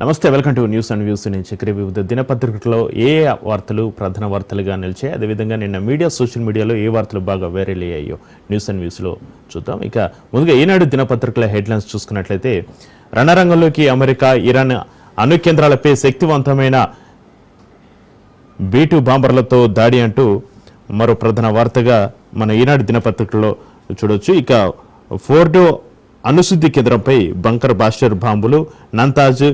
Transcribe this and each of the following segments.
నమస్తే, welcome to news and views. నేను చక్రి. వివిధ దినపత్రికల్లో ఏ వార్తలు ప్రధాన వార్తలుగా నిలిచాయి, అదేవిధంగా నిన్న సోషల్ మీడియాలో ఏ వార్తలు బాగా వైరల్ అయ్యాయో న్యూస్ అండ్ వ్యూస్లో చూద్దాం. ఇక ముందుగా ఈనాడు దినపత్రికల హెడ్లైన్స్ చూసుకున్నట్లయితే, రణరంగంలోకి అమెరికా, ఇరాన్ అణు కేంద్రాలపై శక్తివంతమైన B-2 బాంబర్లతో దాడి అంటూ మరో ప్రధాన వార్తగా మన ఈనాడు దినపత్రికలో చూడొచ్చు. ఇక ఫోర్డో అణుశుద్ధి కేంద్రంపై బంకర్ బాస్టర్ బాంబులు, నంతాజ్,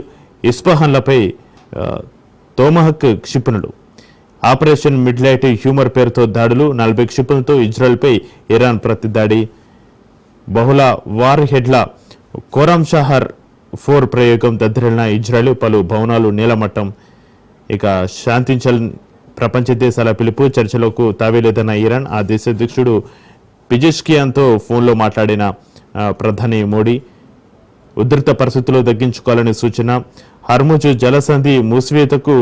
ఇస్ఫహాన్లపై తోమహక్ క్షిపణులు, ఆపరేషన్ మిడ్లైట్ హ్యూమర్ పేరుతో దాడులు, 40 క్షిపణులతో ఇజ్రాయెల్పై ఇరాన్ ప్రతిదాడి, బహుళ వార్ హెడ్ల కోరాం షహర్ 4 ప్రయోగం, దద్దరిల్లిన ఇజ్రాయెల్, పలు భవనాలు నేలమట్టం. ఇక శాంతించాలని ప్రపంచ దేశాల పిలుపు, చర్చలకు తావేలేదన్న ఇరాన్, ఆ దేశ అధ్యక్షుడు పిజెష్కియాన్తో ఫోన్లో మాట్లాడిన ప్రధాని మోడీ, ఉధృత పరిస్థితులు తగ్గించుకోవాలని సూచన, హర్ముజ్ జలసంధి మూసివేతకు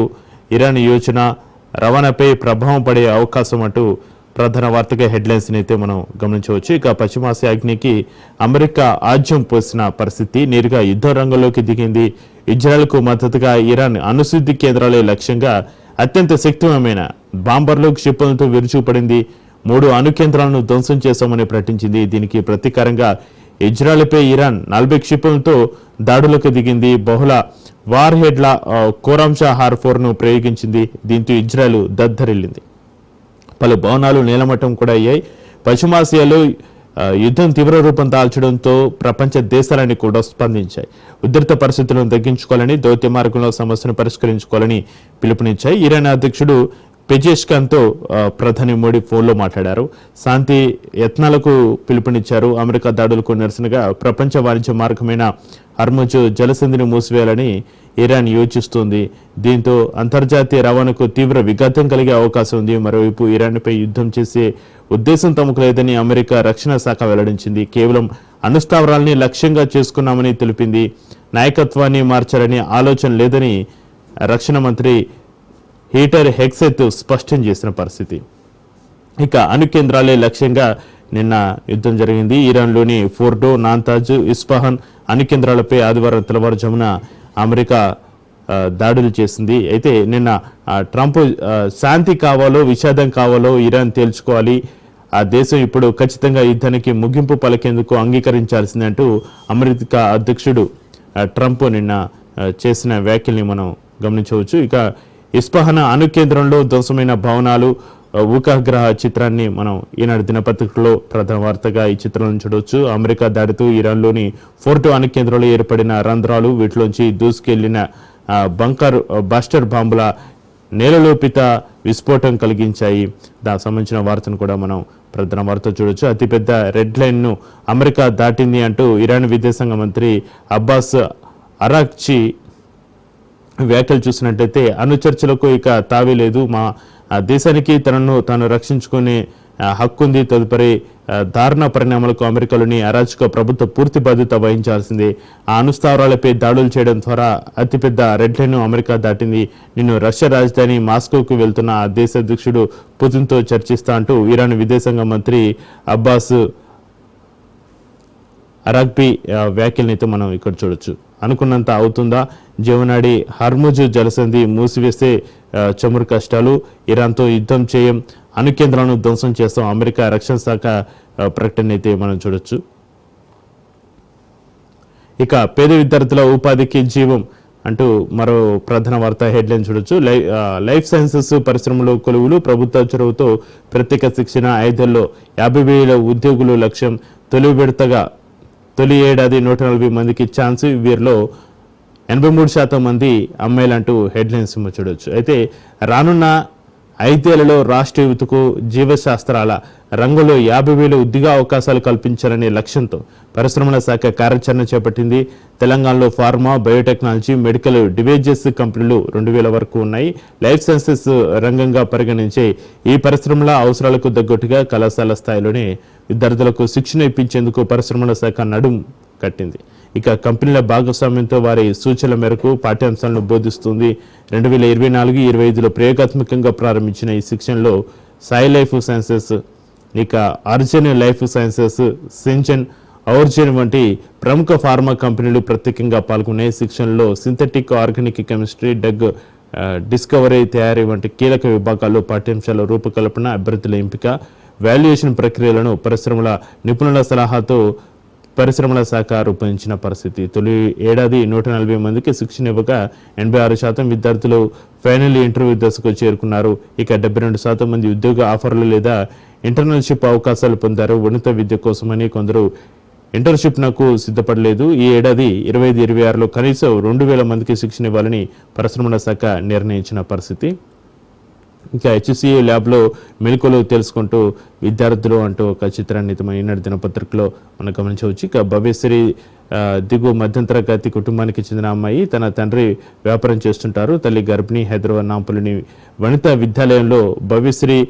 ఇరాన్ యోచన, రవాణాపై ప్రభావం పడే అవకాశం అంటూ ప్రధాన వార్తగా హెడ్లైన్స్ అయితే మనం గమనించవచ్చు. ఇక పశ్చిమాసియా అగ్నికి అమెరికా ఆజ్యం పోసిన పరిస్థితి, నేరుగా యుద్ధ రంగంలోకి దిగింది. ఇజ్రాయెల్కు మద్దతుగా ఇరాన్ అణుశుద్ధి కేంద్రాలే లక్ష్యంగా అత్యంత శక్తివంతమైన బాంబర్లు, క్షిపణులతో విరుచుకుపడింది. 3 అణు కేంద్రాలను ధ్వంసం చేశామని ప్రకటించింది. దీనికి ప్రతీకారంగా ఇజ్రాయెల్పై ఇరాన్ 40 క్షిపణులతో దాడులకు దిగింది. బహుళ వార్ హెడ్ల కోరాం షహర్ 4ను ప్రయోగించింది. దీంతో ఇజ్రాయెల్ దద్దరిల్లింది. పలు భవనాలు నేలమట్టం కూడా అయ్యాయి. పశ్చిమాసియాలో యుద్ధం తీవ్ర రూపం దాల్చడంతో ప్రపంచ దేశాలన్నీ కూడా స్పందించాయి. ఉధృత పరిస్థితులను తగ్గించుకోవాలని, దౌత్య మార్గంలో సమస్యను పరిష్కరించుకోవాలని పిలుపునిచ్చాయి. ఇరాన్ అధ్యక్షుడు పెజెష్కియాన్తో ప్రధాని మోడీ ఫోన్లో మాట్లాడారు. శాంతి యత్నాలకు పిలుపునిచ్చారు. అమెరికా దాడులకు నిరసనగా ప్రపంచ వాణిజ్య మార్గమైన హర్ముజ్ జలసంధిని మూసివేయాలని ఇరాన్ యోచిస్తోంది. దీంతో అంతర్జాతీయ రవాణాకు తీవ్ర విఘాతం కలిగే అవకాశం ఉంది. మరోవైపు ఇరాన్పై యుద్ధం చేసే ఉద్దేశం తమకు లేదని అమెరికా రక్షణ శాఖ వెల్లడించింది. కేవలం అణుస్థావరాల్ని లక్ష్యంగా చేసుకున్నామని తెలిపింది. నాయకత్వాన్ని మార్చాలని ఆలోచన లేదని రక్షణ మంత్రి హీటర్ హెక్సెత్ స్పష్టం చేసిన పరిస్థితి. ఇక అణు కేంద్రాలే లక్ష్యంగా నిన్న యుద్ధం జరిగింది. ఇరాన్లోని ఫోర్డో, నాంతాజ్, ఇస్ఫహాన్ అణు కేంద్రాలపై ఆదివారం తెల్లవారుజామున అమెరికా దాడులు చేసింది. అయితే నిన్న ట్రంప్ శాంతి కావాలో విషాదం కావాలో ఇరాన్ తేల్చుకోవాలి, ఆ దేశం ఇప్పుడు ఖచ్చితంగా యుద్ధానికి ముగింపు పలికేందుకు అంగీకరించాల్సింది అంటూ అమెరికా అధ్యక్షుడు ట్రంప్ నిన్న చేసిన వ్యాఖ్యల్ని మనం గమనించవచ్చు. ఇక ఇస్ఫహాన్ అణు కేంద్రంలో ధ్వంసమైన భవనాలు, ఉపగ్రహ చిత్రాన్ని మనం ఈనాడు దినపత్రికలో ప్రధాన వార్తగా ఈ చిత్రం చూడవచ్చు. అమెరికా దాడితో ఇరాన్లోని ఫోర్డో అణు కేంద్రంలో ఏర్పడిన రంధ్రాలు, వీటిలోంచి దూసుకెళ్లిన బంకర్ బాస్టర్ బాంబుల నేలలోపిత విస్ఫోటం కలిగించాయి. దానికి సంబంధించిన వార్తను కూడా మనం ప్రధాన వార్త చూడొచ్చు. అతిపెద్ద రెడ్ లైన్ను అమెరికా దాటింది అంటూ ఇరాన్ విదేశాంగ మంత్రి అబ్బాస్ అరాక్చి వ్యాఖ్యలు చూసినట్లయితే, అణు చర్చలకు ఇక తావే లేదు, మా దేశానికి తనను తాను రక్షించుకునే హక్కుంది, తదుపరి దారుణ పరిణామాలకు అమెరికాలోని అరాచక ప్రభుత్వ పూర్తి బాధ్యత వహించాల్సిందే. ఆ అణుస్థావరాలపై దాడులు చేయడం ద్వారా అతిపెద్ద రెడ్ లైన్ అమెరికా దాటింది. నిన్ను రష్యా రాజధాని మాస్కోకు వెళ్తున్న ఆ దేశ అధ్యక్షుడు పుతిన్తో చర్చిస్తా అంటూ ఇరాన్ విదేశాంగ మంత్రి అబ్బాస్ అరాక్బీ వ్యాఖ్యలనైతే మనం ఇక్కడ చూడొచ్చు. అనుకున్నంత అవుతుందా? జీవనాడి హర్ముజ్ జలసంధి మూసివేస్తే చమురు కష్టాలు, ఇరాన్తో యుద్ధం చేయం, అణు కేంద్రాలను ధ్వంసం చేస్తాం, అమెరికా రక్షణ శాఖ ప్రకటన అయితే మనం చూడొచ్చు. ఇక పేద విద్యార్థుల ఉపాధికి జీవం అంటూ మరో ప్రధాన వార్త హెడ్లైన్ చూడొచ్చు. లైఫ్ సైన్సెస్ పరిశ్రమలో కొలువులు, ప్రభుత్వ చొరవతో ప్రత్యేక శిక్షణ, 5 ఏళ్లలో 50,000 ఉద్యోగులు లక్ష్యం, తొలి ఏడాది 140 మందికి ఛాన్స్, వీరిలో 83% మంది అమ్మాయిలంటూ హెడ్లైన్స్ చూడొచ్చు. అయితే రానున్న 5 ఏళ్లలో రాష్ట్ర యువతకు జీవశాస్త్రాల రంగంలో 50,000 ఉద్యోగ అవకాశాలు కల్పించాలనే లక్ష్యంతో పరిశ్రమల శాఖ కార్యాచరణ చేపట్టింది. తెలంగాణలో ఫార్మా, బయోటెక్నాలజీ, మెడికల్ డివైజెస్ కంపెనీలు 2,000 వరకు ఉన్నాయి. లైఫ్ సైన్సెస్ రంగంగా పరిగణించే ఈ పరిశ్రమల అవసరాలకు తగ్గట్టుగా కళాశాల స్థాయిలోనే విద్యార్థులకు శిక్షణ ఇప్పించేందుకు పరిశ్రమల శాఖ నడుం కట్టింది. ఇక కంపెనీల భాగస్వామ్యంతో వారి సూచనల మేరకు పాఠ్యాంశాలను బోధిస్తుంది. 2024-25లో ప్రయోగాత్మకంగా ప్రారంభించిన ఈ శిక్షణలో సాయి లైఫ్ సైన్సెస్, ఇక ఆర్జన్ లైఫ్ సైన్సెస్, సింజన్ ఔర్జన్ వంటి ప్రముఖ ఫార్మా కంపెనీలు ప్రత్యేకంగా పాల్గొనే శిక్షణలో synthetic, organic chemistry, drug discovery, తయారీ వంటి కీలక విభాగాల్లో పాఠ్యాంశాల రూపకల్పన, అభ్యర్థుల ఎంపిక, వాల్యుయేషన్ ప్రక్రియలను పరిశ్రమల నిపుణుల సలహాతో పరిశ్రమల శాఖ రూపొందించిన పరిస్థితి. తొలి ఏడాది 140 మందికి శిక్షణ ఇవ్వగా 86% విద్యార్థులు ఫైనల్ ఇంటర్వ్యూ దశకు చేరుకున్నారు. ఇక 72% మంది ఉద్యోగ ఆఫర్లు లేదా ఇంటర్న్షిప్ అవకాశాలు పొందారు. ఉన్నత విద్య కోసమని కొందరు ఇంటర్న్షిప్నకు సిద్ధపడలేదు. ఈ ఏడాది 25-26లో కనీసం 2000 మందికి శిక్షణ ఇవ్వాలని పరిశ్రమల శాఖ నిర్ణయించిన పరిస్థితి. ఇంకా HCA ల్యాబ్లో మెలకువలు తెలుసుకుంటూ విద్యార్థులు అంటూ ఒక చిత్రాన్ని ఈనాడు దినపత్రికలో మనం గమనించవచ్చు. ఇక భవ్యశ్రీ దిగువ మధ్యంతరగతి కుటుంబానికి చెందిన అమ్మాయి. తన తండ్రి వ్యాపారం చేస్తుంటారు. తల్లి గర్భిణి. హైదరాబాద్ నాంపల్లిని వనితా విద్యాలయంలో భవ్యశ్రీ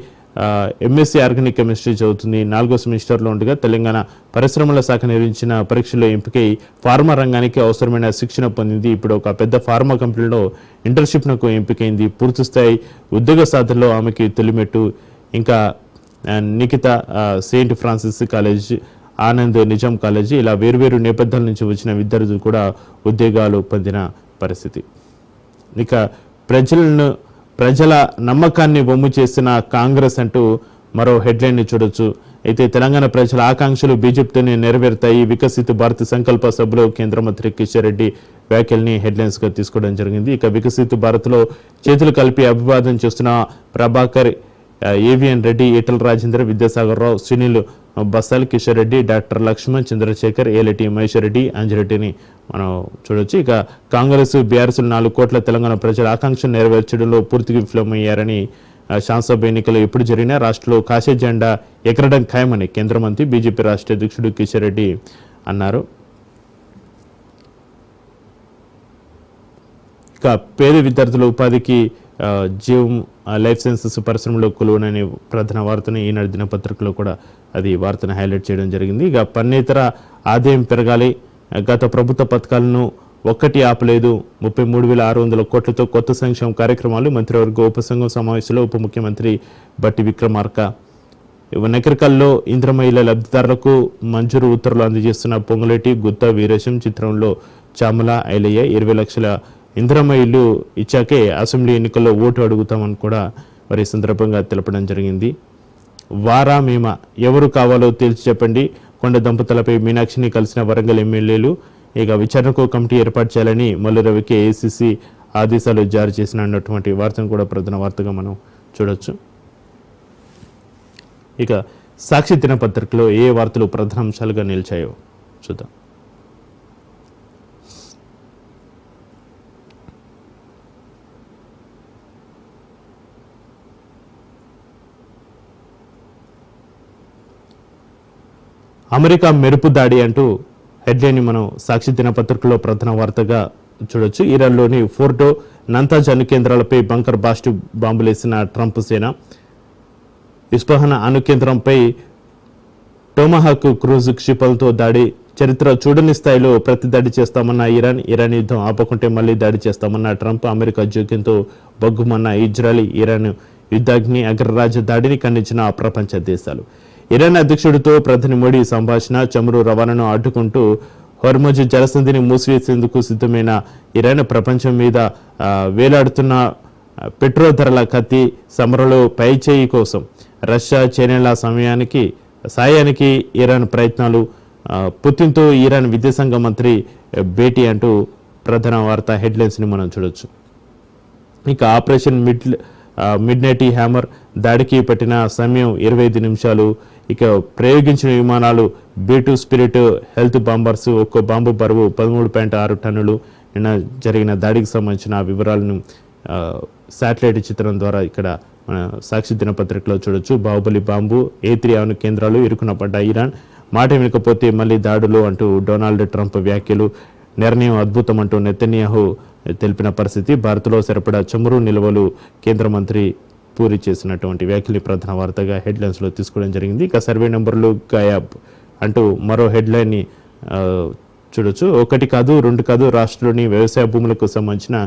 MSc ఆర్గానిక్ కెమిస్ట్రీ చదువుతుంది. 4వ సెమిస్టర్లో ఉండగా తెలంగాణ పరిశ్రమల శాఖ నిర్వహించిన పరీక్షలో ఎంపికై ఫార్మా రంగానికి అవసరమైన శిక్షణ పొందింది. ఇప్పుడు ఒక పెద్ద ఫార్మా కంపెనీలో ఇంటర్న్షిప్నకు ఎంపికైంది. పూర్తిస్థాయి ఉద్యోగ సాధనలో ఆమెకి తొలిమెట్టు. ఇంకా Nikhita saint Francis college, Anand Nizam college, ఇలా వేర్వేరు నేపథ్యాల నుంచి వచ్చిన విద్యార్థులు కూడా ఉద్యోగాలు పొందిన పరిస్థితి. ఇక ప్రజల నమ్మకాన్ని వమ్ము చేసిన కాంగ్రెస్ అంటూ మరో హెడ్లైన్ని చూడొచ్చు. అయితే తెలంగాణ ప్రజల ఆకాంక్షలు బీజేపీతోనే నెరవేరుతాయి. వికసిత భారత్ సంకల్ప సభలో కేంద్ర మంత్రి కిషన్ రెడ్డి వ్యాఖ్యల్ని హెడ్లైన్స్గా తీసుకోవడం జరిగింది. ఇక వికసిత భారత్లో చేతులు కలిపి అభివాదం చేస్తున్న ప్రభాకర్, ఏవిఎన్ రెడ్డి, ఈటల రాజేందర్, విద్యాసాగర్ రావు, సునీల్ బసాల్, కిషన్ రెడ్డి, డాక్టర్ లక్ష్మణ్, చంద్రశేఖర్, ఏలటి మహేశ్వర్ రెడ్డి, అంజిరెడ్డిని మనం చూడొచ్చు. ఇక కాంగ్రెస్, బీఆర్ఎస్ 4 కోట్ల తెలంగాణ ప్రజల ఆకాంక్షలు నెరవేర్చడంలో పూర్తిగా విఫలమయ్యారని, శాసనసభ ఎన్నికలు ఎప్పుడు జరిగినా రాష్ట్రంలో కాషాయ జెండా ఎగరడం ఖాయమని కేంద్ర మంత్రి బీజేపీ రాష్ట్ర అధ్యక్షుడు కిషన్ రెడ్డి అన్నారు. ఇక పేద విద్యార్థుల ఉపాధికి జీవం లైఫ్ సైన్సెస్ పరిశ్రమలో కొలువుననే ప్రధాన వార్తను ఈనాడు దినపత్రికలో కూడా అది వార్తను హైలైట్ చేయడం జరిగింది. ఇక పన్నేతర ఆదాయం పెరగాలి. గత ప్రభుత్వ పథకాలను ఒక్కటి ఆపలేదు. 33,600 కోట్లతో కొత్త సంక్షేమ కార్యక్రమాలు. మంత్రివర్గ ఉపసంఘం సమావేశంలో ఉప ముఖ్యమంత్రి బట్టి విక్రమార్క. నకరికల్లో ఇంద్రమ్మ ఇళ్ల లబ్ధిదారులకు మంజూరు ఉత్తర్వులు అందజేస్తున్న పొంగులేటి, గుత్తా వీరేశం. చిత్రంలో చామల ఐలయ్య. 20 లక్షల ఇంద్రమ్మ ఇల్లు ఇచ్చాకే అసెంబ్లీ ఎన్నికల్లో ఓటు అడుగుతామని కూడా మరి సందర్భంగా తెలపడం జరిగింది. వారా మేమా ఎవరు కావాలో తేల్చి చెప్పండి. కొండ దంపతులపై మీనాక్షిని కలిసిన వరంగల్ ఎమ్మెల్యేలు. ఇక విచారణకు కమిటీ ఏర్పాటు చేయాలని మల్లు రవికి ACC ఆదేశాలు జారీ చేసినటువంటి వార్తను కూడా ప్రధాన వార్తగా మనం చూడొచ్చు. ఇక సాక్షి దినపత్రికలో ఏ వార్తలు ప్రధాన అంశాలుగా నిలిచాయో చూద్దాం. అమెరికా మెరుపు దాడి అంటూ హెడ్లైన్ మనం సాక్షి దినపత్రికలో ప్రధాన వార్తగా చూడొచ్చు. ఇరాన్లోని ఫోర్డో, నంతాజ్ అణు కేంద్రాలపై బంకర్ బాస్ట్ బాంబులేసిన ట్రంప్ సేన. ఇస్ఫహాన్ అణు కేంద్రంపై టోమహాక్ క్రూజ్ క్షిపణులతో దాడి. చరిత్ర చూడని స్థాయిలో ప్రతిదాడి చేస్తామన్న ఇరాన్ యుద్ధం ఆపకుంటే మళ్లీ దాడి చేస్తామన్న ట్రంప్. అమెరికా జోక్యంతో బగ్గుమన్న ఇజ్రాయెల్. ఇరాన్ యుద్ధాగ్ని అగ్రరాజ్య దాడిని ఖండించిన ప్రపంచ దేశాలు. ఇరాన్ అధ్యక్షుడితో ప్రధాని మోడీ సంభాషణ. చమురు రవాణాను అడ్డుకుంటూ హోర్ముజ్ జలసంధిని మూసివేసేందుకు సిద్ధమైన ఇరాన్. ప్రపంచం మీద వేలాడుతున్న పెట్రోల్ ధరల కత్తి. సమరంలో పైచేయి కోసం రష్యా, చైనాల సాయానికి ఇరాన్ ప్రయత్నాలు. పుతిన్తో ఇరాన్ విదేశాంగ మంత్రి భేటీ అంటూ ప్రధాన వార్త హెడ్లైన్స్ని మనం చూడొచ్చు. ఇక ఆపరేషన్ మిడ్ నైట్ హ్యామర్ దాడికి పట్టిన సమయం 25 నిమిషాలు. ఇక ప్రయోగించిన విమానాలు B2 స్పిరిట్ హెల్త్ బాంబర్స్. ఒక్కో బాంబు బరువు 13.6 టన్నులు. నిన్న జరిగిన దాడికి సంబంధించిన వివరాలను శాటిలైట్ చిత్రం ద్వారా ఇక్కడ మన సాక్షి దినపత్రికలో చూడొచ్చు. బాహుబలి బాంబు, A3 అణు కేంద్రాలు ఇరుకున పడ్డ ఇరాన్. మాట వినకపోతే మళ్ళీ దాడులు అంటూ డొనాల్డ్ ట్రంప్ వ్యాఖ్యలు. నిర్ణయం అద్భుతం అంటూ నెతన్యాహు తెలిపిన పరిస్థితి. భారత్లో సరిపడా చమురు నిల్వలు. కేంద్ర మంత్రి పూరి చేసినటువంటి వ్యాఖ్యలు ప్రధాన వార్తగా హెడ్లైన్స్లో తీసుకోవడం జరిగింది. ఇక సర్వే నెంబర్లు గాయాబ్ అంటూ మరో హెడ్లైన్ని చూడొచ్చు. 1 కాదు 2 కాదు రాష్ట్రంలోని వ్యవసాయ భూములకు సంబంధించిన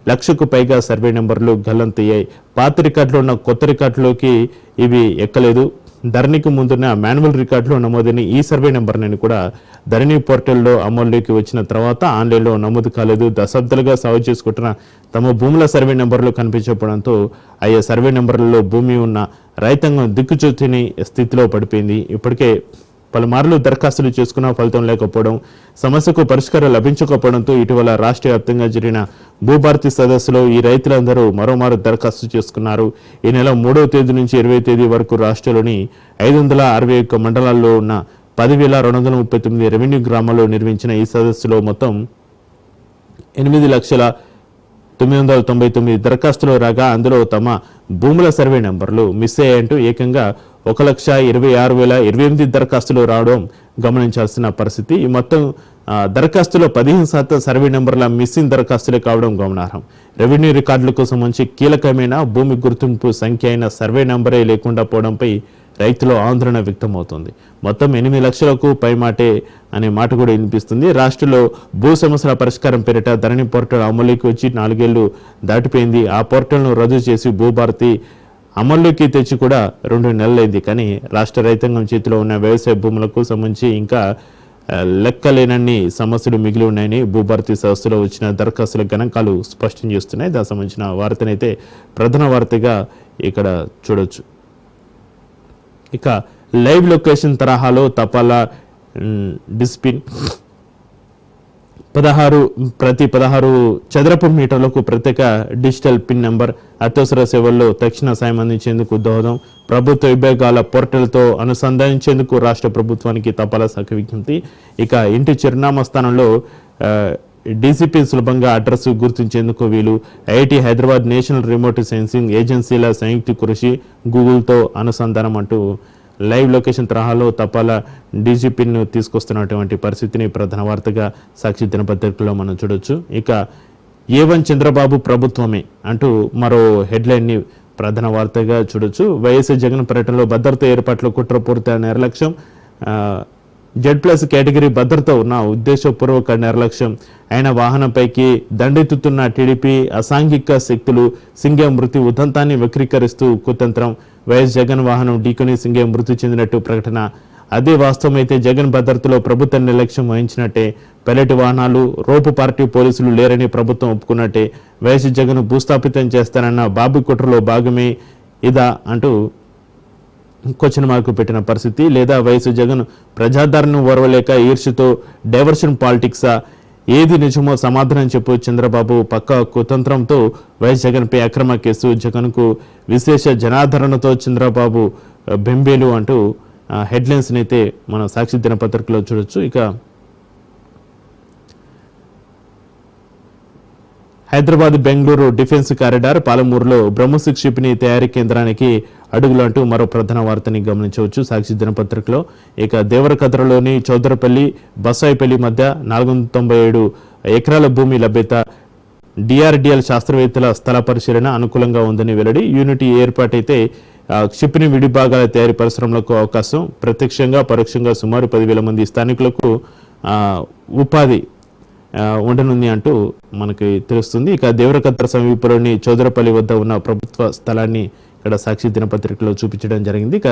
1,00,000కు పైగా సర్వే నెంబర్లు గల్లంతయ్యాయి. పాత రికార్డులో ఉన్న కొత్త రికార్డులోకి ఇవి ఎక్కలేదు. ధరణికి ముందున్న మాన్యువల్ రికార్డులో నమోదైన ఈ సర్వే నెంబర్ని కూడా ధరణి పోర్టల్లో అమల్లోకి వచ్చిన తర్వాత ఆన్లైన్లో నమోదు కాలేదు. దశాబ్దాలుగా సాగు చేసుకుంటున్న తమ భూముల సర్వే నెంబర్లు కనిపించకపోవడంతో ఆయా సర్వే నెంబర్లలో భూమి ఉన్న రైతాంగం దిక్కుచూచని స్థితిలో పడిపోయింది. ఇప్పటికే పలుమార్లు దరఖాస్తులు చేసుకున్న ఫలితం లేకపోవడం, సమస్యకు పరిష్కారం లభించకపోవడంతో ఇటీవల రాష్ట్ర వ్యాప్తంగా జరిగిన భూభారతి సదస్సులో ఈ రైతులందరూ మరోమారు దరఖాస్తు చేసుకున్నారు. ఈ నెల 3వ తేదీ నుంచి 20వ తేదీ వరకు రాష్ట్రంలోని 561 మండలాల్లో ఉన్న 10,239 రెవెన్యూ గ్రామాల్లో నిర్వహించిన ఈ సదస్సులో మొత్తం 8,999 దరఖాస్తులు రాగా అందులో తమ భూముల సర్వే నెంబర్లు మిస్ అయ్యాయంటూ ఏకంగా 1,26,028 దరఖాస్తులు రావడం గమనించాల్సిన పరిస్థితి. ఈ మొత్తం దరఖాస్తులో 15% సర్వే నెంబర్ల మిస్సింగ్ దరఖాస్తులే కావడం గమనార్హం. రెవెన్యూ రికార్డులకు సంబంధించి కీలకమైన భూమి గుర్తింపు సంఖ్య అయిన సర్వే నెంబరే లేకుండా పోవడంపై రైతులు ఆందోళన వ్యక్తమవుతుంది. మొత్తం 8 లక్షలకు పైమాటే అనే మాట కూడా వినిపిస్తుంది. రాష్ట్రంలో భూ సమస్యల పరిష్కారం పేరిట ధరణి పోర్టల్ అమలుకి వచ్చి 4 ఏళ్లు దాటిపోయింది. ఆ పోర్టల్ను రద్దు చేసి భూభారతి అమల్లోకి తెచ్చి కూడా 2 నెలలైంది. కానీ రాష్ట్ర రైతాంగం చేతిలో ఉన్న వ్యవసాయ భూములకు సంబంధించి ఇంకా లెక్కలేనన్ని సమస్యలు మిగిలి ఉన్నాయని భూభారతి సదస్సులో వచ్చిన దరఖాస్తుల గణాంకాలు స్పష్టం చేస్తున్నాయి. దానికి సంబంధించిన వార్తనైతే ప్రధాన వార్తగా ఇక్కడ చూడొచ్చు. ఇక లైవ్ లొకేషన్ తరహాలో తపాలా డిస్పిన్ ప్రతి 16 చదరపు మీటర్లకు ప్రత్యేక డిజిటల్ పిన్ నెంబర్ అత్యవసర సేవల్లో తక్షణ సాయం అందించేందుకు దోహదం ప్రభుత్వ విభాగాల పోర్టల్తో అనుసంధానించేందుకు రాష్ట్ర ప్రభుత్వానికి తపాలా శాఖ విజ్ఞప్తి. ఇక ఇంటి చిరునామా స్థానంలో డీసీపీ సులభంగా అడ్రస్ గుర్తించేందుకు వీలు. IIT Hyderabad national remote sensing ఏజెన్సీల సంయుక్త కృషి గూగుల్తో అనుసంధానం అంటూ లైవ్ లొకేషన్ తరహాలో తపాలా డీజీపీను తీసుకొస్తున్నటువంటి పరిస్థితిని ప్రధాన వార్తగా సాక్షి దినపత్రికలో మనం చూడొచ్చు. ఇక A1 చంద్రబాబు ప్రభుత్వమే అంటూ మరో హెడ్లైన్ని ప్రధాన వార్తగా చూడొచ్చు. వైఎస్ జగన్ పర్యటనలో భద్రతా ఏర్పాట్లు కుట్రపూరిత నిర్లక్ష్యం, Z+ కేటగిరీ భద్రత ఉన్న ఉద్దేశపూర్వక నిర్లక్ష్యం, ఆయన వాహనంపైకి దండెత్తుతున్న టీడీపీ అసాంఘిక శక్తులు, సింగే మృతి ఉదంతాన్ని వక్రీకరిస్తూ కుతంత్రం, వైఎస్ జగన్ వాహనం ఢీకొని సింగే మృతి చెందినట్టు ప్రకటన. అదే వాస్తవమైతే జగన్ భద్రతలో ప్రభుత్వ నిర్లక్ష్యం వహించినట్టే, పైలట్ వాహనాలు, రోపు పార్టీ పోలీసులు లేరని ప్రభుత్వం ఒప్పుకున్నట్టే, వైఎస్ జగన్ భూస్థాపితం చేస్తానన్న బాబు కుట్రలో భాగమే ఇదా అంటూ క్వశ్చన్ మార్కు పెట్టిన పరిస్థితి. లేదా వైఎస్ జగన్ ప్రజాదరణను ఓర్వలేక ఈర్ష్యతో డైవర్షన్ పాలిటిక్సా, ఏది నిజమో సమాధానం చెప్పు చంద్రబాబు పక్క కుతంత్రంతో వైఎస్ జగన్పై అక్రమ కేసు, జగన్కు విశేష జనాదరణతో చంద్రబాబు బెంబేలు అంటూ హెడ్లైన్స్ని అయితే మనం సాక్షి దినపత్రికలో చూడొచ్చు. ఇక హైదరాబాద్ బెంగళూరు డిఫెన్స్ కారిడార్, పాలమూరులో బ్రహ్మోస్ క్షిపణి తయారీ కేంద్రానికి అడుగులు అంటూ మరో ప్రధాన వార్తని గమనించవచ్చు సాక్షి దినపత్రికలో. ఇక దేవరకద్రలోని చౌదరపల్లి బసాయిపల్లి మధ్య 497 ఎకరాల భూమి లభ్యత, డిఆర్డిఎల్ శాస్త్రవేత్తల స్థల పరిశీలన అనుకూలంగా ఉందని వెల్లడి. యూనిటీ ఏర్పాటైతే క్షిపణి విడిభాగాల తయారీ పరిశ్రమలకు అవకాశం, ప్రత్యక్షంగా పరోక్షంగా సుమారు 10,000 మంది స్థానికులకు ఉపాధి ఉండనుంది అంటూ మనకి తెలుస్తుంది. ఇక దేవరకద్ర సమీపంలోని చౌదరపల్లి వద్ద ఉన్న ప్రభుత్వ స్థలాన్ని ఇక్కడ సాక్షి దినపత్రికలో చూపించడం జరిగింది. ఇక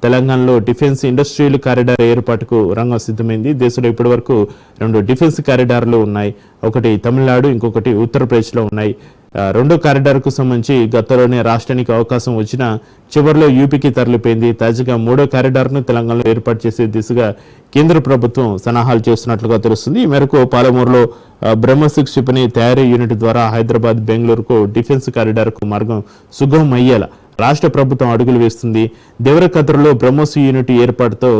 తెలంగాణలో డిఫెన్స్ ఇండస్ట్రియల్ కారిడార్ ఏర్పాటుకు రంగం సిద్ధమైంది. దేశంలో ఇప్పటి వరకు 2 డిఫెన్స్ కారిడార్లు ఉన్నాయి. ఒకటి తమిళనాడు, ఇంకొకటి ఉత్తరప్రదేశ్లో ఉన్నాయి. రెండో కారిడార్కు సంబంధించి గతంలోనే రాష్ట్రానికి అవకాశం వచ్చినా చివరిలో యూపీకి తరలిపోయింది. తాజాగా 3వ కారిడార్ను తెలంగాణలో ఏర్పాటు చేసే దిశగా కేంద్ర ప్రభుత్వం సన్నాహాలు చేస్తున్నట్లుగా తెలుస్తుంది. ఈ మేరకు పాలమూరులో బ్రహ్మోస్ క్షిపణి తయారీ యూనిట్ ద్వారా హైదరాబాద్ బెంగళూరుకు డిఫెన్స్ కారిడార్కు మార్గం సుగమం అయ్యేలా రాష్ట్ర ప్రభుత్వం అడుగులు వేస్తుంది. దేవరకద్రలో బ్రహ్మోస్ యూనిట్ ఏర్పాటుతో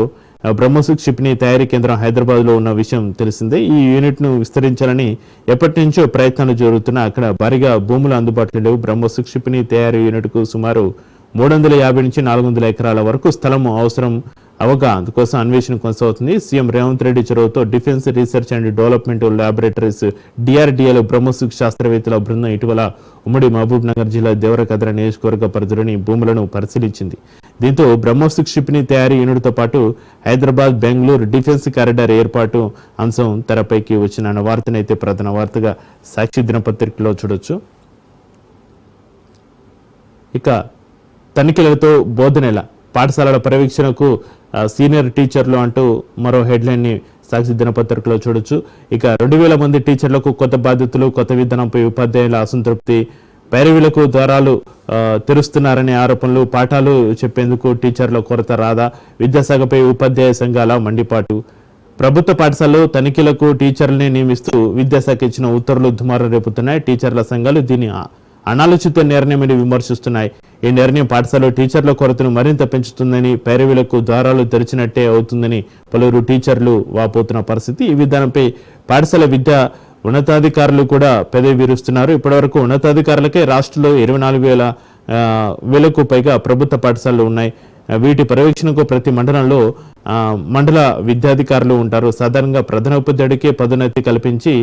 బ్రహ్మోస్ క్షిపణి తయారీ కేంద్రం హైదరాబాద్లో ఉన్న విషయం తెలిసిందే. ఈ యూనిట్ను విస్తరించాలని ఎప్పటి నుంచో ప్రయత్నాలు జరుగుతున్నా అక్కడ భారీగా భూములు అందుబాటులో లేవు. బ్రహ్మోస్ క్షిపణి తయారీ యూనిట్కు సుమారు 350 నుంచి 400 ఎకరాల వరకు స్థలం అవసరం అవగా అందుకోసం అన్వేషణ కొనసాగుతుంది. సీఎం రేవంత్ రెడ్డి చొరవతో defence research and development laboratories DRDL BrahMos శాస్త్రవేత్తల బృందం ఇటీవల ఉమ్మడి మహబూబ్ నగర్ జిల్లా దేవరకద్ర నియోజకవర్గ పరిధిలోని భూములను పరిశీలించింది. దీంతో బ్రహ్మోస్ క్షిపణి తయారీ యూనిట్తో పాటు హైదరాబాద్ బెంగళూరు డిఫెన్స్ కారిడార్ ఏర్పాటు అంశం తెరపైకి వచ్చిన వార్తనైతే ప్రధాన వార్తగా సాక్షి దినపత్రికలో చూడొచ్చు. ఇక తనిఖీలతో బోధనెల పాఠశాలల పర్యవేక్షణకు సీనియర్ టీచర్లు అంటూ మరో హెడ్లైన్ని సాక్షి దినపత్రికలో చూడొచ్చు. ఇక 2000 మంది టీచర్లకు కొత్త బాధ్యతలు, కొత్త విధానంపై ఉపాధ్యాయుల అసంతృప్తి, పైరవీలకు ద్వారాలు తెరుస్తున్నారనే ఆరోపణలు, పాఠాలు చెప్పేందుకు టీచర్ల కొరత రాదా, విద్యాశాఖపై ఉపాధ్యాయ సంఘాల మండిపాటు, ప్రభుత్వ పాఠశాలలో తనిఖీలకు టీచర్లని నియమిస్తూ విద్యాశాఖ ఇచ్చిన ఉత్తర్వులు దుమారం రేపుతున్నాయి. టీచర్ల సంఘాలు దీన్ని అనాలోచిత నిర్ణయమని విమర్శిస్తున్నాయి. ఈ నిర్ణయం పాఠశాలలో టీచర్ల కొరతను మరింత పెంచుతుందని, పైరవీలకు ద్వారాలు తెరిచినట్టే అవుతుందని పలువురు టీచర్లు వాపోతున్న పరిస్థితి. ఈ విధానంపై పాఠశాల విద్యా ఉన్నతాధికారులు కూడా పెదవి విరుస్తున్నారు. ఇప్పటివరకు ఉన్నతాధికారులకే రాష్ట్రంలో 24,000కు పైగా ప్రభుత్వ పాఠశాలలు ఉన్నాయి. వీటి పర్యవేక్షణకు ప్రతి మండలంలో మండల విద్యాధికారులు ఉంటారు. సాధారణంగా ప్రధాన ఉపాధ్యాయుడికే పదోన్నతి కల్పించి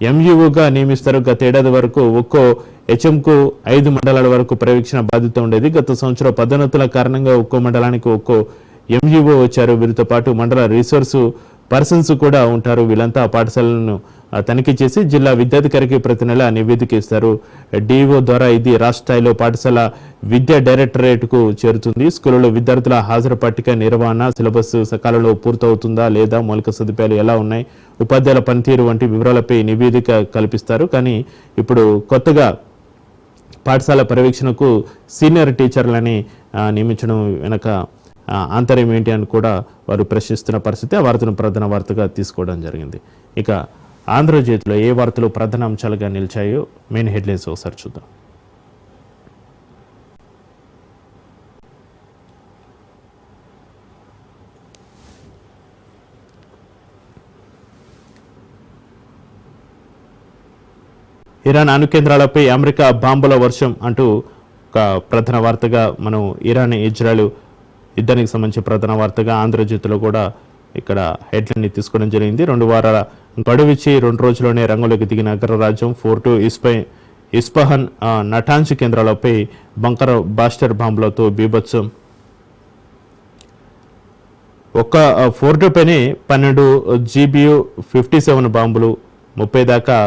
ఎంఈఓగా నియమిస్తారు. గత ఏడాది వరకు ఒక్కో హెచ్ఎంకు 5 మండలాల వరకు పర్యవేక్షణ బాధ్యత ఉండేది. గత సంవత్సరం పదోన్నతుల కారణంగా ఒక్కో మండలానికి ఒక్కో ఎంఈఓ వచ్చారు. వీరితో పాటు మండల రిసోర్సు పర్సన్స్ కూడా ఉంటారు. వీళ్ళంతా పాఠశాలను తనిఖీ చేసి జిల్లా విద్యాధికారికి ప్రతి నెల నివేదిక ఇస్తారు. డిఓ ద్వారా ఇది రాష్ట్ర స్థాయిలో పాఠశాల విద్యా డైరెక్టరేట్కు చేరుతుంది. స్కూళ్లలో విద్యార్థుల హాజరు పట్టిక, నిర్వహణ, సిలబస్ సకాలంలో పూర్తవుతుందా లేదా, మౌలిక సదుపాయాలు ఎలా ఉన్నాయి, ఉపాధ్యాయుల పనితీరు వంటి వివరాలపై నివేదిక కల్పిస్తారు. కానీ ఇప్పుడు కొత్తగా పాఠశాల పర్యవేక్షణకు సీనియర్ టీచర్లని నియమించడం వెనక ఆంతర్యం ఏంటి అని కూడా వారు ప్రశ్నిస్తున్న పరిస్థితి. ఆ వార్తను ప్రధాన వార్తగా తీసుకోవడం జరిగింది. ఇక ఆంధ్రజ్యోతిలో ఏ వార్తలు ప్రధాన అంశాలుగా నిలిచాయో మెయిన్ హెడ్లైన్స్ ఒకసారి చూద్దాం. ఇరాన్ అణు కేంద్రాలపై అమెరికా బాంబుల వర్షం అంటూ ఒక ప్రధాన వార్తగా మనం ఇరాన్ ఇజ్రాయెల్ యుద్ధానికి సంబంధించి ప్రధాన వార్తగా ఆంధ్రజ్యోతిలో కూడా ఇక్కడ హెడ్లైన్ని తీసుకోవడం జరిగింది. 2 వారాల గడువిచ్చి 2 రోజుల్లోనే రంగంలోకి దిగిన అగ్రరాజ్యం. ఫోర్టు ఇస్ఫహాన్ నటాంజ్ కేంద్రాలపై బంకర్ బాస్టర్ బాంబులతో బీభత్సం. ఒక్క ఫోర్టుపైనే 12 GBU-57 బాంబులు, 30 దాకా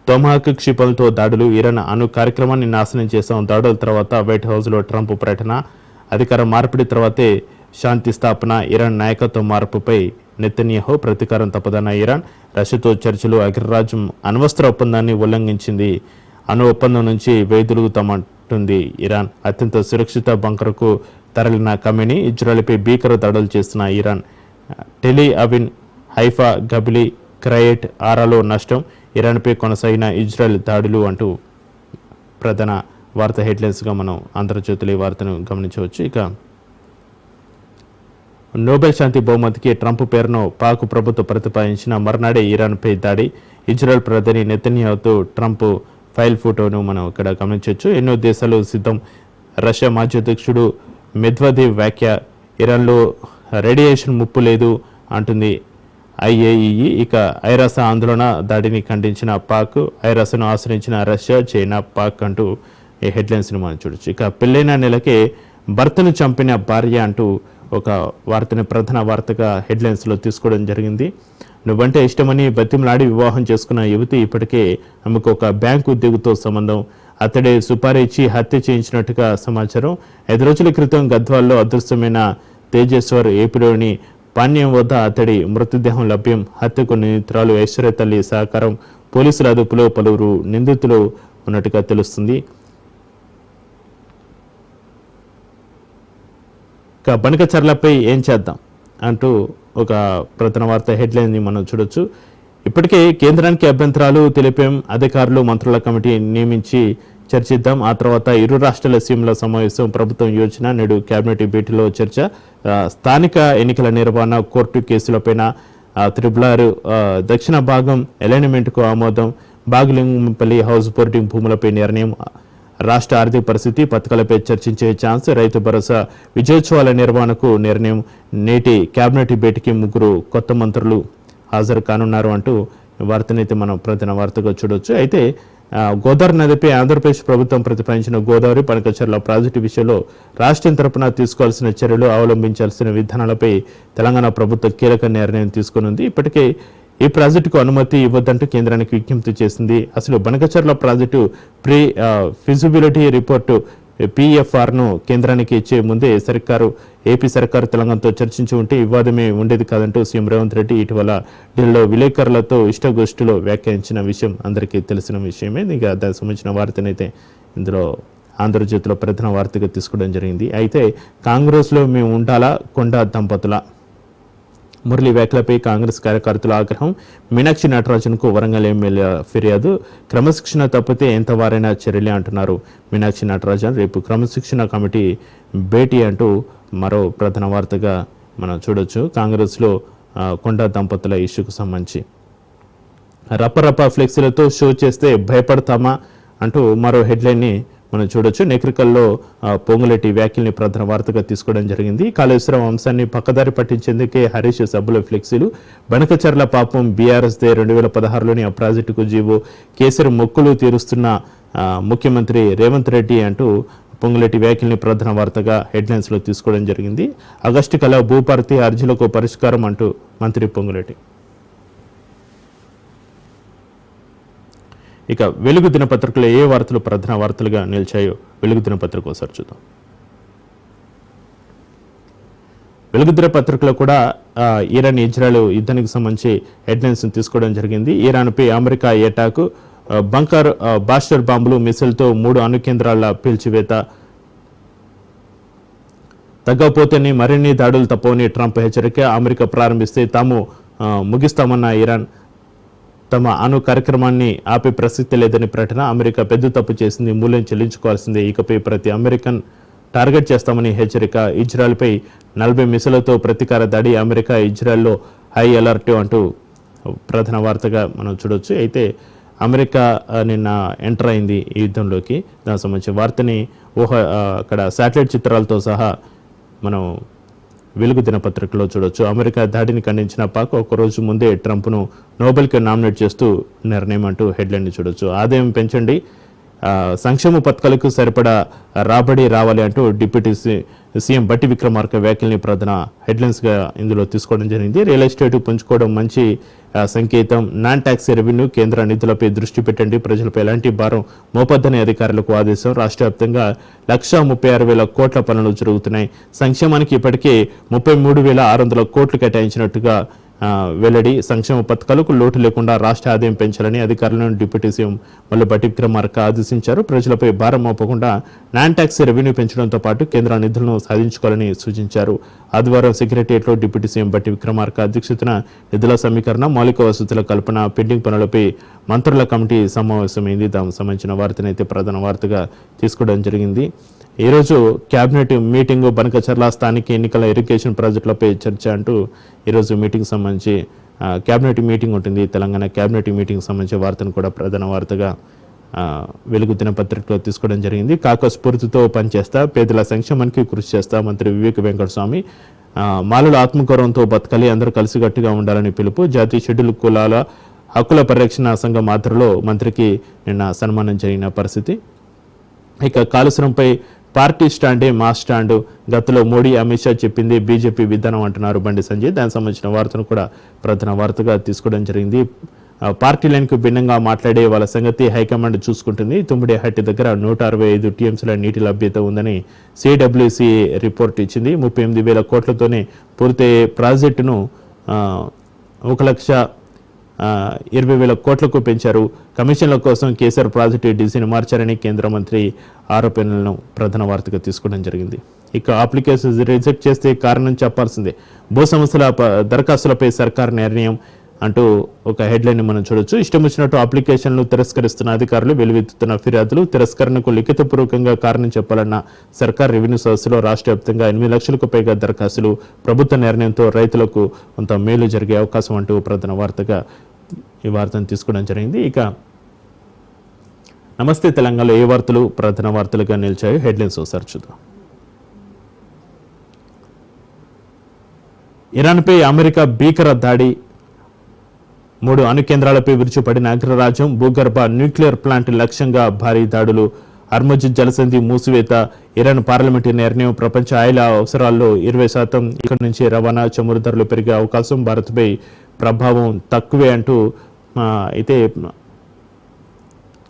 తొమాహక్ క్షిపణులతో దాడులు. ఇరాన్ అణు కార్యక్రమాన్ని నాశనం చేశాం. దాడుల తర్వాత వైట్ హౌస్లో ట్రంప్ పర్యటన. అధికారం మార్పిడి తర్వాతే శాంతి స్థాపన. ఇరాన్ నాయకత్వ మార్పుపై నెతన్యాహు ప్రతీకారం తప్పదన్న ఇరాన్. రష్యాతో చర్చలు. అగ్రరాజ్యం అణ్వస్త్ర ఒప్పందాన్ని ఉల్లంఘించింది. అణు ఒప్పందం నుంచి వైదొలుగుతామంటుంది ఇరాన్. అత్యంత సురక్షిత బంకర్కు తరలిన ఖమేనీ. ఇజ్రాయెల్పై భీకర దాడులు చేస్తున్న ఇరాన్. టెలి అవిన్, హైఫా, గబిలి, క్రయేట్, ఆరాలో నష్టం. ఇరాన్పై కొనసాగిన ఇజ్రాయెల్ దాడులు అంటూ ప్రధాన వార్త హెడ్లైన్స్గా మనం ఆంధ్రజ్యోతిలో ఈ వార్తను గమనించవచ్చు. ఇక నోబెల్ శాంతి బహుమతికి ట్రంప్ పేరును పాక్ ప్రభుత్వం ప్రతిపాదించిన మర్నాడే ఇరాన్పై దాడి. ఇజ్రాయెల్ ప్రధాని నెతన్యాహుతో ట్రంప్ ఫైల్ ఫోటోను మనం ఇక్కడ గమనించవచ్చు. ఎన్నో దేశాలు సిద్ధం. రష్యా మాజీ అధ్యక్షుడు మెద్వదేవ్ వ్యాఖ్య. ఇరాన్లో రేడియేషన్ ముప్పు లేదు అంటుంది IAEA. ఇక ఐరాస ఆందోళన దాడిని ఖండించిన పాక్, ఐరాసను ఆశ్రయించిన రష్యా, చైనా, పాక్ అంటూ ఈ హెడ్లైన్స్ని మనం చూడొచ్చు. ఇక పెళ్ళైన నెలకే భర్తను చంపిన భార్య అంటూ ఒక వార్తని ప్రధాన వార్తగా హెడ్లైన్స్లో తీసుకోవడం జరిగింది. నువ్వంటే ఇష్టమని బతిమలాడి వివాహం చేసుకున్న యువతి ఇప్పటికే ఆమెకు ఒక బ్యాంకు ఉద్యోగితో సంబంధం. అతడే సుపారీ ఇచ్చి హత్య చేయించినట్టుగా సమాచారం. 5 రోజుల క్రితం గద్వాల్లో అదృశ్యమైన తేజేశ్వర్ ఏపీలోని పాణ్యం వద్ద అతడి మృతదేహం లభ్యం. హత్యకు నిందితురాలు ఐశ్వర్య తల్లి సహకారం. పోలీసుల అదుపులో పలువురు నిందితులు ఉన్నట్టుగా తెలుస్తుంది. బనకచర్లపై ఏం చేద్దాం అంటూ ఒక ప్రధాన వార్త హెడ్లైన్ని మనం చూడొచ్చు. ఇప్పటికే కేంద్రానికి అభ్యంతరాలు తెలిపాం. అధికారులు, మంత్రుల కమిటీ నియమించి చర్చిద్దాం. ఆ తర్వాత ఇరు రాష్ట్రాల సీఎంల సమావేశం, ప్రభుత్వం యోచన, నేడు కేబినెట్ భేటీలో చర్చ. స్థానిక ఎన్నికల నిర్వహణ, కోర్టు కేసులపైన త్రిబులారు దక్షిణ భాగం అలైన్మెంట్కు ఆమోదం. బాగులింగంపల్లి హౌస్ బోర్డింగ్ భూములపై నిర్ణయం. రాష్ట్ర ఆర్థిక పరిస్థితి, పథకాలపై చర్చించే ఛాన్స్. రైతు భరోసా విజయోత్సవాల నిర్వహణకు నిర్ణయం. నేటి కేబినెట్ భేటీకి 3 కొత్త మంత్రులు హాజరు కానున్నారు అంటూ వార్తనైతే మనం ప్రధాన వార్తగా చూడొచ్చు. అయితే గోదావరి నదిపై ఆంధ్రప్రదేశ్ ప్రభుత్వం ప్రతిపాదించిన గోదావరి పనకచర్ల ప్రాజెక్టు విషయంలో రాష్ట్రం తరపున తీసుకోవాల్సిన చర్యలు, అవలంబించాల్సిన విధానాలపై తెలంగాణ ప్రభుత్వం కీలక నిర్ణయం తీసుకునుంది. ఇప్పటికే ఈ ప్రాజెక్టుకు అనుమతి ఇవ్వద్దంటూ కేంద్రానికి విజ్ఞప్తి చేసింది. అసలు Banakacherla project pre feasibility report పిఎఫ్ఆర్ను కేంద్రానికి ఇచ్చే ముందే ఏపీ సర్కారు తెలంగాణతో చర్చించి ఉంటే వివాదమే ఉండేది కాదంటూ సీఎం రేవంత్ రెడ్డి ఇటీవల ఢిల్లీలో విలేకరులతో ఇష్టగోష్ఠిలో వ్యాఖ్యానించిన విషయం అందరికీ తెలిసిన విషయమే. ఇక దానికి సంబంధించిన వార్తనైతే ఇందులో ఆంధ్రజ్యోతిలో ప్రధాన వార్తగా తీసుకోవడం జరిగింది. అయితే కాంగ్రెస్లో మేము ఉండాలా కొండ దంపతుల మురళి వ్యాఖ్యలపై కాంగ్రెస్ కార్యకర్తల ఆగ్రహం. మీనాక్షి నటరాజన్కు వరంగల్ ఎమ్మెల్యే ఫిర్యాదు. క్రమశిక్షణ తప్పితే ఎంతవారైనా చర్యలే అంటున్నారు మీనాక్షి నటరాజన్. రేపు క్రమశిక్షణ కమిటీ భేటీ అంటూ మరో ప్రధాన వార్తగా మనం చూడొచ్చు. కాంగ్రెస్లో కొండ దంపతుల ఇష్యూకు సంబంధించి రప్పరప్ప ఫ్లెక్సీలతో షో చేస్తే భయపడతామా అంటూ మరో హెడ్లైన్ని మనం చూడొచ్చు. నెక్రికల్లో పొంగులేటి వ్యాఖ్యల్ని ప్రధాన వార్తగా తీసుకోవడం జరిగింది. కాళేశ్వరం అంశాన్ని పక్కదారి పట్టించేందుకే హరీష్ సభ్యుల ఫ్లెక్సీలు. బనకచర్ల పాపం బీఆర్ఎస్దే 2016లోని ఆ ప్రాజెక్టుకు జీవో. కేసీఆర్ మొక్కులు తీరుస్తున్న ముఖ్యమంత్రి రేవంత్ రెడ్డి అంటూ పొంగులేటి వ్యాఖ్యల్ని ప్రధాన వార్తగా హెడ్లైన్స్లో తీసుకోవడం జరిగింది. ఆగస్టు కల్లా భూపార్తి అర్జీలకు పరిష్కారం అంటూ మంత్రి పొంగులేటి. ఇక వెలుగు దినపత్రికలో ఏ వార్తలు ప్రధాన వార్తలుగా నిలిచాయో వెలుగు దినపత్రిక ఒకసారి చూద్దాం. వెలుగు దినపత్రికలో కూడా ఇరాన్ ఇజ్రాయెల్ యుద్ధానికి సంబంధించి హెడ్లైన్స్ తీసుకోవడం జరిగింది. ఇరాన్పై అమెరికా ఏటాకు, బంకర్ బాస్టర్ బాంబులు, మిసైల్తో 3 అణు కేంద్రాల పీల్చివేత. తగ్గపోతేనే మరిన్ని దాడులు తప్పవని ట్రంప్ హెచ్చరిక. అమెరికా ప్రారంభిస్తే తాము ముగిస్తామన్న ఇరాన్. తమ అణు కార్యక్రమాన్ని ఆపే ప్రసక్తి లేదని ప్రకటన. అమెరికా పెద్ద తప్పు చేసింది, మూల్యం చెల్లించుకోవాల్సిందే. ఇకపై ప్రతి అమెరికన్ టార్గెట్ చేస్తామని హెచ్చరిక. ఇజ్రాయెల్పై 40 మిసైళ్లతో ప్రతీకార దాడి. అమెరికా ఇజ్రాయెల్లో హై అలర్ట్ అంటూ ప్రధాన వార్తగా మనం చూడొచ్చు. అయితే అమెరికా నిన్న ఎంటర్ అయింది ఈ యుద్ధంలోకి. దానికి సంబంధించిన వార్తని అక్కడ శాటిలైట్ చిత్రాలతో సహా మనం వెలుగు దినపత్రికలో చూడొచ్చు. అమెరికా దాడిని ఖండించిన పాక్ ఒకరోజు ముందే ట్రంప్ను నోబెల్కి నామినేట్ చేస్తూ నిర్ణయం అంటూ హెడ్లైన్ చూడొచ్చు. ఆదాయం పెంచండి, సంక్షేమ పథకాలకు సరిపడా రాబడి రావాలి అంటూ డిప్యూటీ సీఎం బట్టి విక్రమార్క వ్యాఖ్యల్ని ప్రధాన హెడ్లైన్స్గా ఇందులో తీసుకోవడం జరిగింది. రియల్ ఎస్టేట్ పుంజుకోవడం మంచి సంకేతం. నాన్ ట్యాక్స్ రెవెన్యూ కేంద్ర నిధులపై దృష్టి పెట్టండి, ప్రజలపై ఎలాంటి భారం మోపొద్దని అధికారులకు ఆదేశం. రాష్ట్ర వ్యాప్తంగా 136,000 కోట్ల పనులు జరుగుతున్నాయి. సంక్షేమానికి ఇప్పటికే 33,600 కోట్లు కేటాయించినట్టుగా వెల్లడి. సంక్షేమ పథకాలకు లోటు లేకుండా రాష్ట్ర ఆదాయం పెంచాలని అధికారులను డిప్యూటీ సీఎం బట్టి విక్రమార్క ఆదేశించారు. ప్రజలపై భారం మోపకుండా నాన్ ట్యాక్స్ రెవెన్యూ పెంచడంతో పాటు కేంద్ర నిధులను సాధించుకోవాలని సూచించారు. ఆదివారం సెక్రటరియట్లో డిప్యూటీ సీఎం బట్టి విక్రమార్క అధ్యక్షతన నిధుల సమీకరణ, మౌలిక వసతుల కల్పన, పెండింగ్ పనులపై మంత్రుల కమిటీ సమావేశమైంది. దానికి సంబంధించిన వార్తనైతే ప్రధాన వార్తగా తీసుకోవడం జరిగింది. ఈరోజు క్యాబినెట్ మీటింగ్, బనకచర్ల స్థానిక ఎన్నికల ఇరిగేషన్ ప్రాజెక్టులపై చర్చ అంటూ ఈరోజు మీటింగ్ సంబంధించి క్యాబినెట్ మీటింగ్ ఉంటుంది. తెలంగాణ క్యాబినెట్ మీటింగ్ సంబంధించిన వార్తను కూడా ప్రధాన వార్తగా వెలుగు దినపత్రికలో తీసుకోవడం జరిగింది. కాక స్ఫూర్తితో పనిచేస్తా, పేదల సంక్షేమానికి కృషి చేస్తా మంత్రి వివేక్ వెంకటస్వామి. మాలల ఆత్మగౌరవంతో బతకాలి, అందరూ కలిసికట్టుగా ఉండాలని పిలుపు. జాతీయ షెడ్యూల్ కులాల హక్కుల పరిరక్షణ సంఘం ఆధ్వర్యంలో మంత్రికి నిన్న సన్మానం జరిగిన పరిస్థితి. ఇక కాళేశ్వరంపై పార్టీ స్టాండే మా స్టాండ్, గతంలో మోడీ అమిత్ షా చెప్పింది బీజేపీ విధానం అంటున్నారు బండి సంజయ్. దానికి సంబంధించిన వార్తను కూడా ప్రధాన వార్తగా తీసుకోవడం జరిగింది. పార్టీ లైన్కు భిన్నంగా మాట్లాడే వాళ్ళ సంగతి హైకమాండ్ చూసుకుంటుంది. తుమ్మిడిహట్టి దగ్గర 165 టీఎంసీల నీటి లభ్యత ఉందని సిడబ్ల్యూసీ రిపోర్ట్ ఇచ్చింది. 38,000 కోట్లతోనే పూర్తయ్యే ప్రాజెక్టును 1,20,000 కోట్లకు పెంచారు. కమిషన్ల కోసం కేసీఆర్ ప్రాజెక్టు డీసీని మార్చారని కేంద్ర మంత్రి ఆరోపణలను ప్రధాన వార్తగా తీసుకోవడం జరిగింది. ఇక అప్లికేషన్స్ రిజెక్ట్ చేస్తే కారణం చెప్పాల్సిందే, భూ సమస్యల దరఖాస్తులపై సర్కార్ నిర్ణయం అంటూ ఒక హెడ్లైన్ మనం చూడొచ్చు. ఇష్టం వచ్చినట్టు అప్లికేషన్లు తిరస్కరిస్తున్న అధికారులు, వెలువెత్తుతున్న ఫిర్యాదులు. తిరస్కరణకు లిఖితపూర్వకంగా కారణం చెప్పాలన్న సర్కార్ రెవెన్యూ సదస్సులో రాష్ట్ర వ్యాప్తంగా 8 లక్షలకు పైగా దరఖాస్తులు. ప్రభుత్వ నిర్ణయంతో రైతులకు కొంత మేలు జరిగే అవకాశం అంటూ ప్రధాన వార్తగా ఈ వార్తను తీసుకోవడం జరిగింది. ఇక నమస్తే తెలంగాణలో ఏ వార్తలు ప్రధాన వార్తలుగా నిలిచాయో హెడ్లైన్స్ ఒకసారి చూద్దాం. ఇరాన్పై అమెరికా భీకర దాడి, 3 అణు కేంద్రాలపై విరుచుపడిన అగ్రరాజ్యం. భూగర్భ న్యూక్లియర్ ప్లాంట్ లక్ష్యంగా భారీ దాడులు. హర్ముజ్ జలసంధి మూసివేత. ఇరాన్ పార్లమెంటు నిర్ణయం. ప్రపంచ ఆయిల్ అవసరాల్లో 20% ఇక్కడి నుంచి రవాణా. చమురు ధరలు పెరిగే అవకాశం, భారత్పై ప్రభావం తక్కువే అంటూ అయితే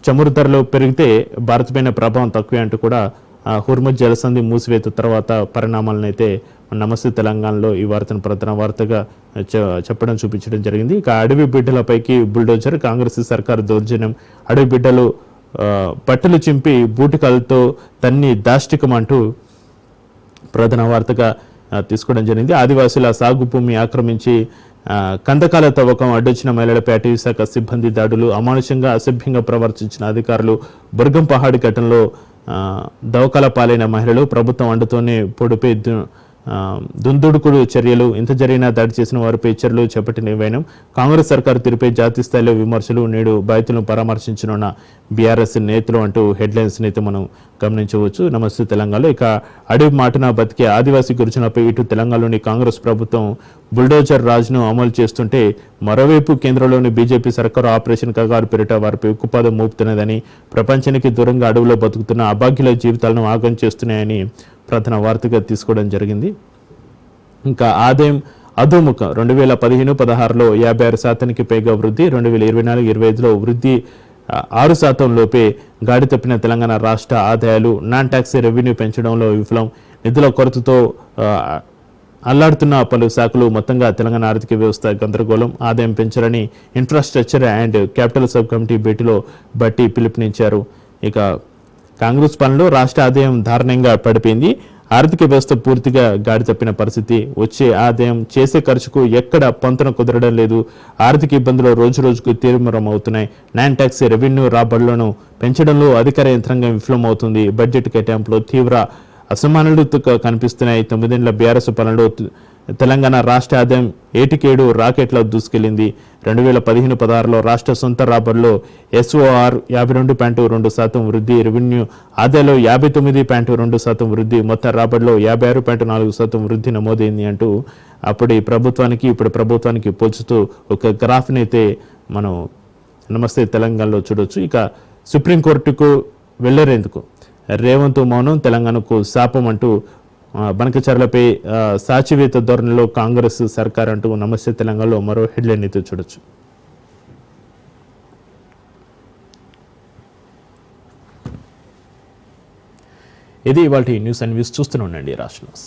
చమురు ధరలు పెరిగితే భారత్ పైన ప్రభావం తక్కువే అంటూ కూడా హుర్ముజ్ జలసంధి మూసివేత తర్వాత పరిణామాలను అయితే నమస్తే తెలంగాణలో ఈ వార్తను ప్రధాన వార్తగా చెప్పడం చూపించడం జరిగింది. ఇక అడవి బిడ్డలపైకి బుల్డోజర్, కాంగ్రెస్ సర్కారు దౌర్జన్యం, అడవి బిడ్డలు బట్టలు చింపి బూటికలతో తన్ని దాష్టికం అంటూ ప్రధాన వార్తగా తీసుకోవడం జరిగింది. ఆదివాసుల సాగు భూమి ఆక్రమించి కందకాల తవ్వకం అడ్డొచ్చిన మహిళలపై అటవీ శాఖ సిబ్బంది దాడులు, అమానుషంగా అసభ్యంగా ప్రవర్తించిన అధికారులు, బుర్గం పహాడి ఘటనలో దవకాల పాలైన మహిళలు, ప్రభుత్వం అండుతోనే పొడిపై దుందుడుకుడు చర్యలు, ఇంత జరిగినా దాడి చేసిన వారిపై చర్యలు చేపట్టిన వైనం, కాంగ్రెస్ సర్కారు తీరుపై జాతీయ స్థాయిలో విమర్శలు, నేడు బాధితులను పరామర్శించనున్న బీఆర్ఎస్ నేతలు అంటూ హెడ్లైన్స్ అయితే మనం గమనించవచ్చు నమస్తే తెలంగాణలో. ఇక అడవి మాటన బతికే ఆదివాసీ గిరిజనులపై ఇటు తెలంగాణలోని కాంగ్రెస్ ప్రభుత్వం బుల్డోజర్ రాజ్ను అమలు చేస్తుంటే, మరోవైపు కేంద్రంలోని బీజేపీ సర్కారు ఆపరేషన్ కగారు పేరిట వారిపై ఉక్కుపాదం మోపుతున్నదని, ప్రపంచానికి దూరంగా అడవిలో బతుకుతున్న అభాగ్యుల జీవితాలను ఆగం చేస్తున్నాయని ప్రధాన వార్తగా తీసుకోవడం జరిగింది. ఇంకా ఆదాయం అధోముఖం 2015-16లో 56% పైగా వృద్ధి, 2024-25లో వృద్ధి 6% లోపే గాడి తప్పిన తెలంగాణ రాష్ట్ర ఆదాయాలు, నాన్ ట్యాక్సీ రెవెన్యూ పెంచడంలో విఫలం, నిధుల కొరతతో అల్లాడుతున్న పలు శాఖలు, మొత్తంగా తెలంగాణ ఆర్థిక వ్యవస్థ గందరగోళం, ఆదాయం పెంచాలని infrastructure and capital sub committee భేటీలో బట్టి పిలుపునిచ్చారు. ఇక కాంగ్రెస్ పాలనలో రాష్ట్ర ఆదాయం దారుణంగా పడిపోయింది, ఆర్థిక వ్యవస్థ పూర్తిగా గాడి తప్పిన పరిస్థితి, వచ్చే ఆదాయం చేసే ఖర్చుకు ఎక్కడ పొంతన కుదరడం లేదు, ఆర్థిక ఇబ్బందులు రోజు రోజుకు తీవ్రం అవుతున్నాయి, నాన్ ట్యాక్సీ రెవెన్యూ రాబడులను పెంచడంలో అధికార యంత్రాంగం విఫలమవుతుంది, బడ్జెట్ కేటాయింపులో తీవ్ర అసమానాలు కనిపిస్తున్నాయి, 9 ఏళ్ల బీఆర్ఎస్ పాలనలో తెలంగాణ రాష్ట్ర ఆదాయం ఏటికేడు రాకెట్ల దూసుకెళ్లింది, 2015-16లో రాష్ట్ర సొంత రాబడిలో SOR 52.2% వృద్ధి, రెవెన్యూ ఆదాయంలో 59.2% వృద్ధి, మొత్తం రాబడిలో 56.4% వృద్ధి నమోదైంది అంటూ అప్పటి ప్రభుత్వానికి ఇప్పుడు ప్రభుత్వానికి పోల్చుతూ ఒక గ్రాఫ్ని అయితే మనం నమస్తే తెలంగాణలో చూడొచ్చు. ఇక సుప్రీంకోర్టుకు వెళ్లరేందుకు రేవంత్ మౌనం, తెలంగాణకు శాపం అంటూ బనకచర్లపై సాచివేత ధోరణిలో కాంగ్రెస్ సర్కార్ అంటూ నమస్తే తెలంగాణలో మరో హెడ్లైన్ అయితే చూడొచ్చు. ఇది ఇవాల్టి న్యూస్ అండ్ వ్యూస్. చూస్తూనే ఉండండి రాష్ట్రంలో.